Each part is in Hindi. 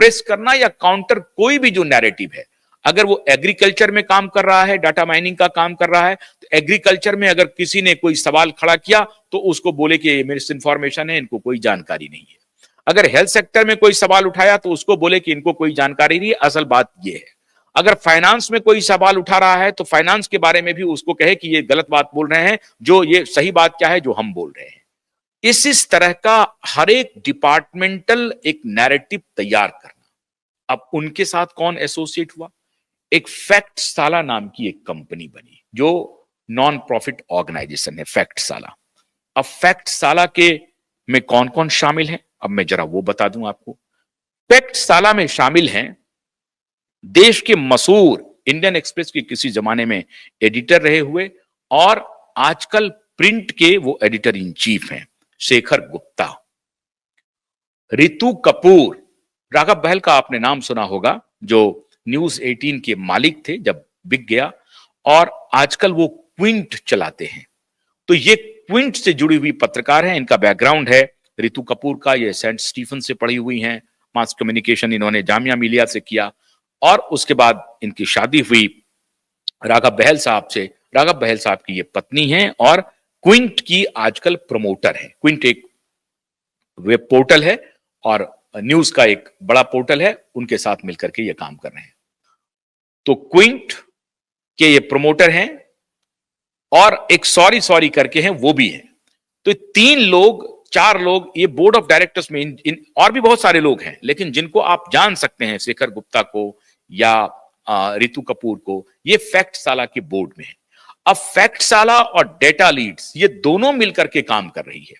सप्रेस करना या काउंटर कोई भी जो नैरेटिव है, अगर वो एग्रीकल्चर में काम कर रहा है, डाटा माइनिंग का काम कर रहा है, तो एग्रीकल्चर में अगर किसी ने कोई सवाल खड़ा किया तो उसको बोले कि ये मिस इन्फॉर्मेशन है, इनको कोई जानकारी नहीं है। अगर हेल्थ सेक्टर में कोई सवाल उठाया तो उसको बोले कि इनको कोई जानकारी नहीं है, असल बात ये है। अगर फाइनेंस में कोई सवाल उठा रहा है तो फाइनेंस के बारे में भी उसको कहे कि ये गलत बात बोल रहे हैं, जो ये सही बात क्या है जो हम बोल रहे हैं। इस तरह का हर एक डिपार्टमेंटल एक नैरेटिव तैयार करना। अब उनके साथ कौन एसोसिएट हुआ? एक फैक्ट साला नाम की एक कंपनी बनी जो नॉन प्रॉफिट ऑर्गेनाइजेशन है, फैक्ट साला। अब फैक्ट साला के में कौन कौन शामिल है, अब मैं जरा वो बता दूं आपको। फैक्ट साला में शामिल हैं देश के मशहूर इंडियन एक्सप्रेस के किसी जमाने में एडिटर रहे हुए और आजकल प्रिंट के वो एडिटर इन चीफ हैं, शेखर गुप्ता। रितु कपूर, राघव बहल का आपने नाम सुना होगा, जो न्यूज 18 के मालिक थे जब बिक गया, और आजकल वो क्विंट चलाते हैं। तो ये क्विंट से जुड़ी हुई पत्रकार हैं। इनका बैकग्राउंड है रितु कपूर का, ये सेंट स्टीफन से पढ़ी हुई हैं, मास कम्युनिकेशन इन्होंने जामिया मिलिया से किया, और उसके बाद इनकी शादी हुई राघव बहल साहब से। राघव बहल साहब की ये पत्नी है और क्विंट की आजकल प्रमोटर है। क्विंट एक वेब पोर्टल है और न्यूज का एक बड़ा पोर्टल है, उनके साथ मिलकर के ये काम कर रहे हैं। तो क्विंट के ये प्रमोटर हैं और एक सॉरी सॉरी करके हैं, वो भी है। तो 4 लोग ये बोर्ड ऑफ डायरेक्टर्स में इन और भी बहुत सारे लोग हैं, लेकिन जिनको आप जान सकते हैं, शेखर गुप्ता को या रितु कपूर को, ये फैक्ट साला के बोर्ड में है। अब फैक्ट साला और डेटा लीड्स ये दोनों मिलकर के काम कर रही है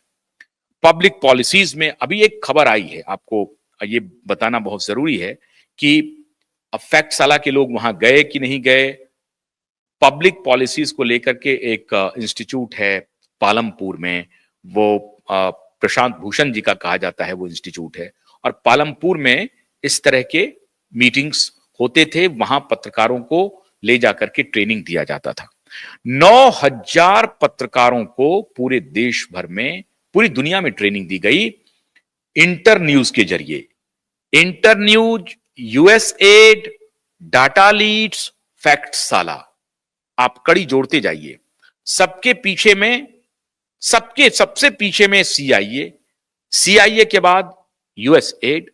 पब्लिक पॉलिसीज में। अभी एक खबर आई है, आपको ये बताना बहुत जरूरी है कि फैक्ट साला के लोग वहां गए कि नहीं गए। पब्लिक पॉलिसीज को लेकर के एक इंस्टीट्यूट है पालमपुर में, वो प्रशांत भूषण जी का कहा जाता है वो इंस्टीट्यूट है, और पालमपुर में इस तरह के मीटिंग्स होते थे, वहां पत्रकारों को ले जाकर के ट्रेनिंग दिया जाता था। 9,000 पत्रकारों को पूरे देश भर में, पूरी दुनिया में ट्रेनिंग दी गई इंटर न्यूज के जरिए। Internews, USAID, data leads, FactShala, आप कड़ी जोड़ते जाइए। सबके पीछे में, सबसे पीछे में सीआईए, सीआईए के बाद यूएसएड,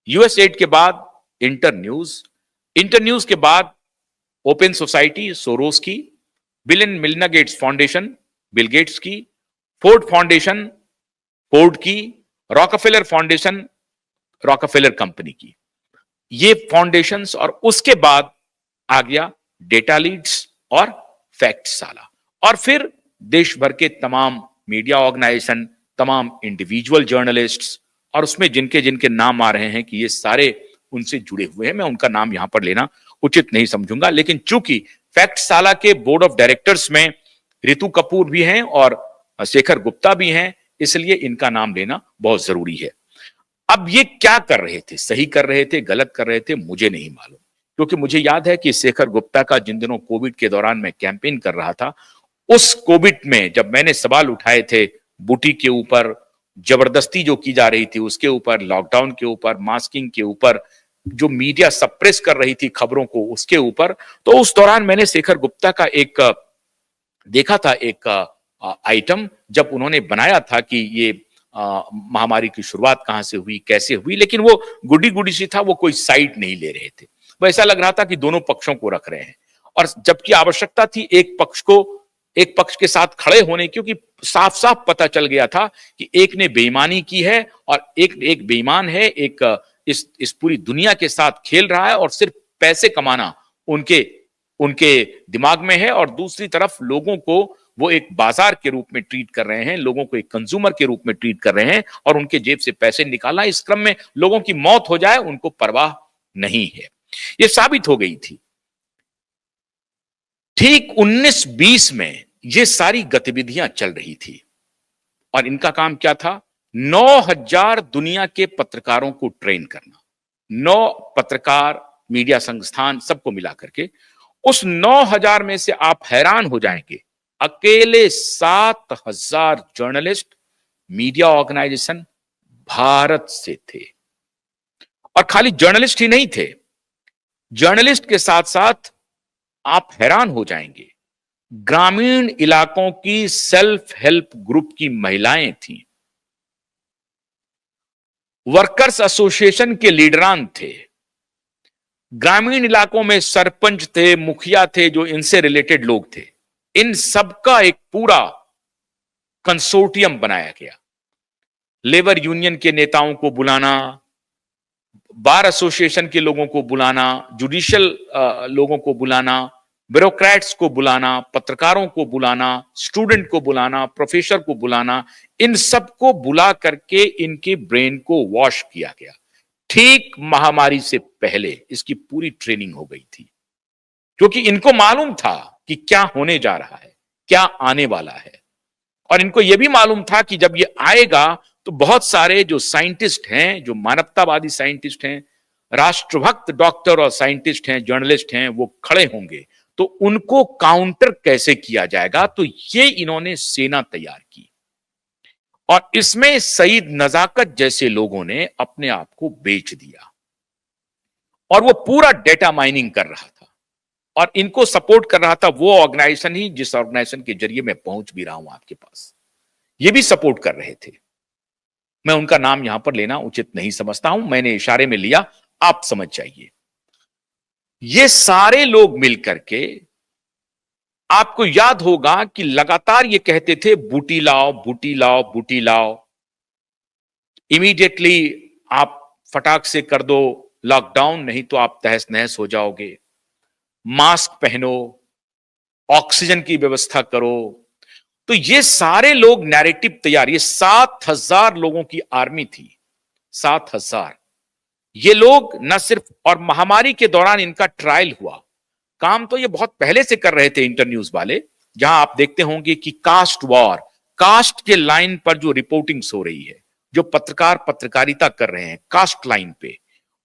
यूएसएड के बाद इंटर न्यूज, इंटर न्यूज के बाद ओपन सोसाइटी सोरोस की, bill and Melinda Gates foundation Bill Gates की, फोर्ड फाउंडेशन फोर्ड की, रॉकफेलर फाउंडेशन रॉकफेलर कंपनी की, ये फाउंडेशंस। और उसके बाद आ गया डेटा लीड्स और फैक्ट साला, और फिर देश भर के तमाम मीडिया ऑर्गेनाइजेशन, तमाम इंडिविजुअल जर्नलिस्ट्स, और उसमें जिनके जिनके नाम आ रहे हैं कि ये सारे उनसे जुड़े हुए हैं, मैं उनका नाम यहां पर लेना उचित नहीं समझूंगा, लेकिन चूंकि फैक्ट साला के बोर्ड ऑफ डायरेक्टर्स में रितु कपूर भी हैं और शेखर गुप्ता भी हैं, इसलिए इनका नाम लेना बहुत जरूरी है। अब ये क्या कर रहे थे, सही कर रहे थे, गलत कर रहे थे, मुझे नहीं मालूम, क्योंकि मुझे याद है कि शेखर गुप्ता का जिन दिनों कोविड के दौरान मैं कैंपेन कर रहा था, उस कोविड में जब मैंने सवाल उठाए थे बूटी के ऊपर, जबरदस्ती जो की जा रही थी उसके ऊपर, लॉकडाउन के ऊपर, मास्किंग के ऊपर, जो मीडिया सप्रेस कर रही थी खबरों को उसके ऊपर, तो उस दौरान मैंने शेखर गुप्ता का एक देखा था, एक आइटम जब उन्होंने बनाया था कि ये महामारी की शुरुआत कहां से हुई, कैसे हुई, लेकिन वो गुडी गुडी सी था, वो कोई साइड नहीं ले रहे थे। वो ऐसा लग रहा था कि दोनों पक्षों को रख रहे हैं, और जबकि आवश्यकता थी एक पक्ष के साथ खड़े होने, क्योंकि साफ साफ पता चल गया था कि एक ने बेईमानी की है और एक बेईमान है, एक इस पूरी दुनिया के साथ खेल रहा है और सिर्फ पैसे कमाना उनके दिमाग में है, और दूसरी तरफ लोगों को वो एक बाजार के रूप में ट्रीट कर रहे हैं, लोगों को एक कंज्यूमर के रूप में ट्रीट कर रहे हैं, और उनके जेब से पैसे निकालना, इस क्रम में लोगों की मौत हो जाए उनको परवाह नहीं है। ये साबित हो गई थी। ठीक 1920 में ये सारी गतिविधियां चल रही थी, और इनका काम क्या था? 9,000 दुनिया के पत्रकारों को ट्रेन करना, 9 पत्रकार, मीडिया संस्थान, सबको मिला करके। उस 9,000 में से आप हैरान हो जाएंगे, अकेले 7,000 जर्नलिस्ट, मीडिया ऑर्गेनाइजेशन भारत से थे। और खाली जर्नलिस्ट ही नहीं थे, जर्नलिस्ट के साथ साथ आप हैरान हो जाएंगे, ग्रामीण इलाकों की सेल्फ हेल्प ग्रुप की महिलाएं थीं, वर्कर्स एसोसिएशन के लीडरान थे, ग्रामीण इलाकों में सरपंच थे, मुखिया थे, जो इनसे रिलेटेड लोग थे। इन सबका एक पूरा कंसोर्टियम बनाया गया। लेबर यूनियन के नेताओं को बुलाना, बार एसोसिएशन के लोगों को बुलाना, जुडिशियल लोगों को बुलाना, ब्यूरोक्रेट्स को बुलाना, पत्रकारों को बुलाना, स्टूडेंट को बुलाना, प्रोफेसर को बुलाना, इन सबको बुला करके इनके ब्रेन को वॉश किया गया। ठीक महामारी से पहले इसकी पूरी ट्रेनिंग हो गई थी, क्योंकि इनको मालूम था कि क्या होने जा रहा है, क्या आने वाला है। और इनको यह भी मालूम था कि जब ये आएगा तो बहुत सारे जो साइंटिस्ट हैं, जो मानवतावादी साइंटिस्ट हैं, राष्ट्रभक्त डॉक्टर और साइंटिस्ट हैं, जर्नलिस्ट हैं, वो खड़े होंगे, तो उनको काउंटर कैसे किया जाएगा। तो ये इन्होंने सेना तैयार की और इसमें सईद नजाकत जैसे लोगों ने अपने आप को बेच दिया और वो पूरा डेटा माइनिंग कर रहा था और इनको सपोर्ट कर रहा था वो ऑर्गेनाइजेशन ही जिस ऑर्गेनाइजेशन के जरिए मैं पहुंच भी रहा हूं आपके पास। ये भी सपोर्ट कर रहे थे। मैं उनका नाम यहां पर लेना उचित नहीं समझता हूं, मैंने इशारे में लिया, आप समझ जाइए। ये सारे लोग मिलकर के, आपको याद होगा कि लगातार ये कहते थे बूटी लाओ, बूटी लाओ, बूटी लाओ, इमीडिएटली आप फटाक से कर दो लॉकडाउन, नहीं तो आप तहस नहस हो जाओगे, मास्क पहनो, ऑक्सीजन की व्यवस्था करो। तो ये सारे लोग नैरेटिव तैयार, ये 7,000 लोगों की आर्मी थी, 7,000। ये लोग न सिर्फ, और महामारी के दौरान इनका ट्रायल हुआ, काम तो ये बहुत पहले से कर रहे थे इंटरन्यूज वाले, जहां आप देखते होंगे कि कास्ट वॉर, कास्ट के लाइन पर जो रिपोर्टिंग्स हो रही है, जो पत्रकार पत्रकारिता कर रहे हैं कास्ट लाइन पे,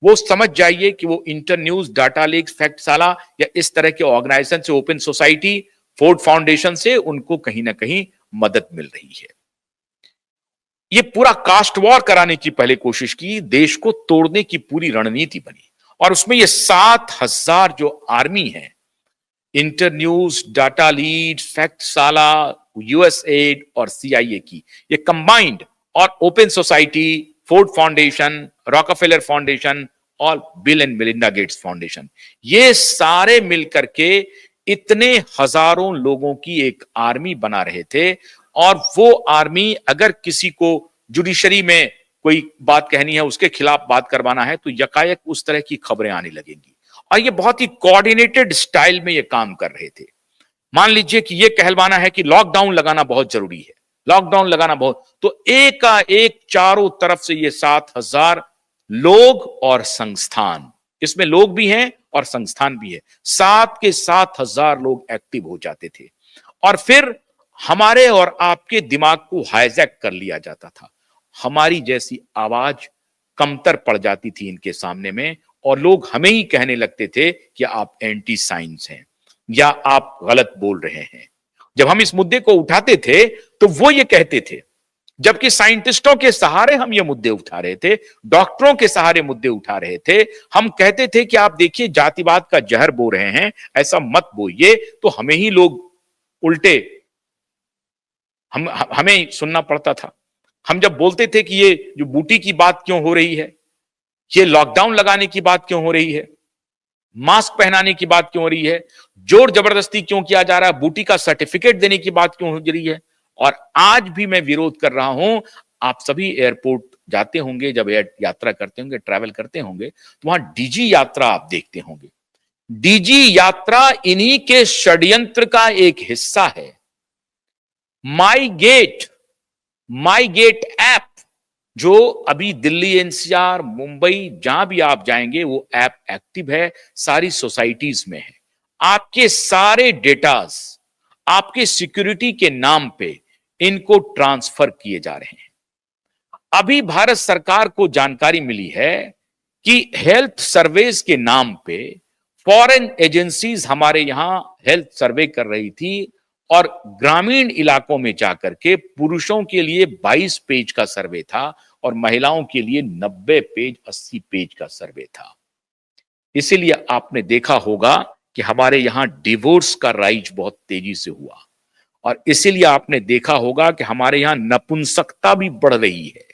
वो समझ जाइए कि वो इंटरन्यूज, डाटा लीक्स, फैक्ट साला या इस तरह के ऑर्गेनाइजेशन से, ओपन सोसाइटी, फोर्ड फाउंडेशन से उनको कहीं ना कहीं मदद मिल रही है। ये पूरा कास्ट वॉर कराने की पहले कोशिश की, देश को तोड़ने की पूरी रणनीति बनी और उसमें ये 7,000 जो आर्मी है, Internews, DataLeads, FactShala, USAID और सीआईए की, ये कंबाइंड, और Open Society, Ford Foundation, Rockefeller Foundation और Bill and Melinda Gates Foundation, ये सारे मिलकर के इतने हजारों लोगों की एक आर्मी बना रहे थे। और वो आर्मी, अगर किसी को जुडिशरी में कोई बात कहनी है, उसके खिलाफ बात करवाना है, तो यकायक उस तरह की खबरें आने लगेंगी। और ये बहुत ही कोऑर्डिनेटेड स्टाइल में ये काम कर रहे थे। मान लीजिए कि ये कहलवाना है कि लॉकडाउन लगाना बहुत जरूरी है, लॉकडाउन लगाना बहुत, तो एक का एक चारों तरफ से ये 7,000 लोग और संस्थान, इसमें लोग भी हैं और संस्थान भी है, 7,000 लोग एक्टिव हो जाते थे। और फिर हमारे और आपके दिमाग को हाईजैक कर लिया जाता था, हमारी जैसी आवाज कमतर पड़ जाती थी इनके सामने में, और लोग हमें ही कहने लगते थे कि आप एंटी साइंस हैं या आप गलत बोल रहे हैं। जब हम इस मुद्दे को उठाते थे तो वो ये कहते थे, जबकि साइंटिस्टों के सहारे हम ये मुद्दे उठा रहे थे, डॉक्टरों के सहारे मुद्दे उठा रहे थे, हम कहते थे कि आप देखिए जातिवाद का जहर बो रहे हैं, ऐसा मत बोइए, तो हमें ही लोग उल्टे, हमें सुनना पड़ता था। हम जब बोलते थे कि ये जो बूटी की बात क्यों हो रही है, ये लॉकडाउन लगाने की बात क्यों हो रही है, मास्क पहनाने की बात क्यों हो रही है, जोर जबरदस्ती क्यों किया जा रहा है, बूटी का सर्टिफिकेट देने की बात क्यों हो रही है। और आज भी मैं विरोध कर रहा हूं। आप सभी एयरपोर्ट जाते होंगे, जब यात्रा करते होंगे, ट्रैवल करते होंगे, तो वहां डीजी यात्रा आप देखते होंगे। डीजी यात्रा इन्हीं के षड्यंत्र का एक हिस्सा है। माई गेट ऐप, जो अभी दिल्ली एनसीआर, मुंबई, जहां भी आप जाएंगे वो ऐप एक्टिव है, सारी सोसाइटीज में है। आपके सारे डेटास आपके सिक्योरिटी के नाम पे इनको ट्रांसफर किए जा रहे हैं। अभी भारत सरकार को जानकारी मिली है कि हेल्थ सर्वेस के नाम पे फॉरेन एजेंसीज हमारे यहां हेल्थ सर्वे कर रही थी, और ग्रामीण इलाकों में जाकर के पुरुषों के लिए 22 पेज का सर्वे था और महिलाओं के लिए 90 पेज 80 पेज का सर्वे था। इसीलिए आपने देखा होगा कि हमारे यहां डिवोर्स का राइज बहुत तेजी से हुआ और इसीलिए आपने देखा होगा कि हमारे यहां नपुंसकता भी बढ़ रही है।